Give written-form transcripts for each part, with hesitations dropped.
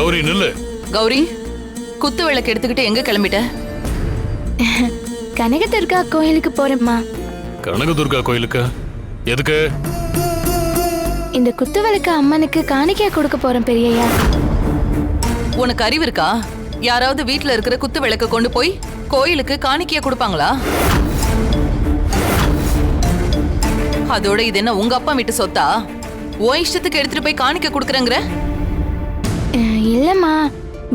கௌரி நில்லு. கௌரி, குத்து விளக்கு எடுத்துக்கிட்டு எங்க கிளம்பிட்ட? கனகதுர்கா கோயிலுக்கு போறேம்மா. கனகதுர்கா கோயிலுக்கு எதுக்கு? இந்த குத்து விளக்கு அம்மனுக்கு காணிக்கையா கொடுக்க போறேன் பெரியய்யா. உனக்கு அறிவு இருக்கா? யாராவது வீட்ல இருக்கிற குத்து விளக்க கொண்டு போய் கோயிலுக்கு காணிக்கையா கொடுப்பாங்களா? அதோட இது என்ன உங்க அப்பா வீட்டு சொத்தா? உன் இஷ்டத்துக்கு எடுத்துட்டு போய் காணிக்கை கொடுக்கறங்கற? இல்லம்மா,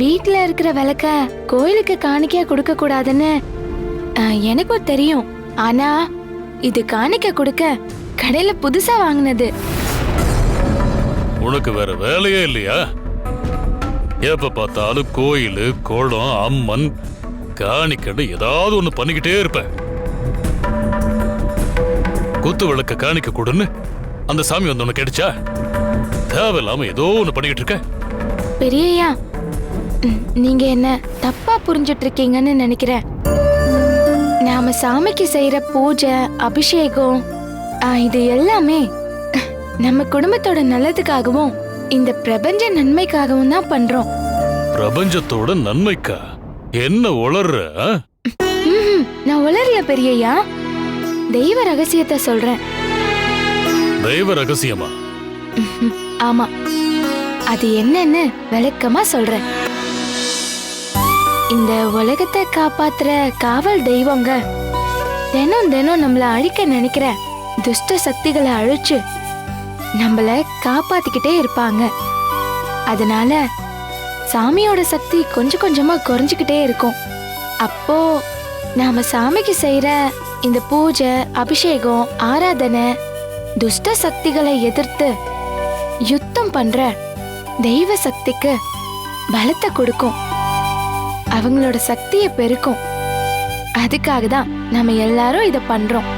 வீட்ல இருக்கிற விளக்க கோயிலுக்கு காணிக்கையா கொடுக்க கூடாதுன்னு எனக்கும் தெரியும். ஆனா இது காணிக்கை கொடுக்க கடையில புதுசா வாங்கினது. உனக்கு வேற வேலையே இல்லையா? எப்ப பார்த்தாலும் கோயிலு, குளம், அம்மன், காணிக்கண்டு ஏதாவது ஒண்ணு பண்ணிக்கிட்டே இருப்ப. குத்து விளக்க காணிக்க கொடுன்னு அந்த சாமி வந்து உனக்கு கிடைச்சா? தேவையில்லாம ஏதோ ஒண்ணு பண்ணிக்கிட்டு இருக்க. பெரியய்யா, நீங்க என்ன தப்பா புரிஞ்சிட்டு இருக்கீங்கன்னு நினைக்கிறேன். நாம சாமிக்கு செய்யற பூஜை, அபிஷேகம் இது எல்லாமே நம்ம குடும்பத்தோட நல்லதுக்காகவும் இந்த பிரபஞ்ச நன்மைக்காகவும் தான் பண்றோம். பிரபஞ்சத்தோட நன்மைக்கா? என்ன உளர்ற? நான் உளறல பெரியய்யா, தெய்வ ரகசியத்தை சொல்றேன். தெய்வ ரகசியமா? ஆமா, அது என்னன்னு விளக்கமா சொல்றேன். இந்த உலகத்தை காப்பாத்துற காவல் தெய்வங்க தினம் தினம் நம்மள அழிக்க நினைக்கிற துஷ்ட சக்திகளை அழிச்சு நம்மள காப்பாத்திக்கிட்டே இருப்பாங்க. அதனால சாமியோட சக்தி கொஞ்சம் கொஞ்சமா குறைஞ்சுக்கிட்டே இருக்கும். அப்போ நாம சாமிக்கு செய்யற இந்த பூஜை, அபிஷேகம், ஆராதனை துஷ்ட சக்திகளை எதிர்த்து யுத்தம் பண்ற தெய்வ சக்திக்கு பலத்தை கொடுக்கும், அவங்களோட சக்தியை பெருக்கும். அதுக்காக தான் நம்ம எல்லாரும் இத பண்றோம்.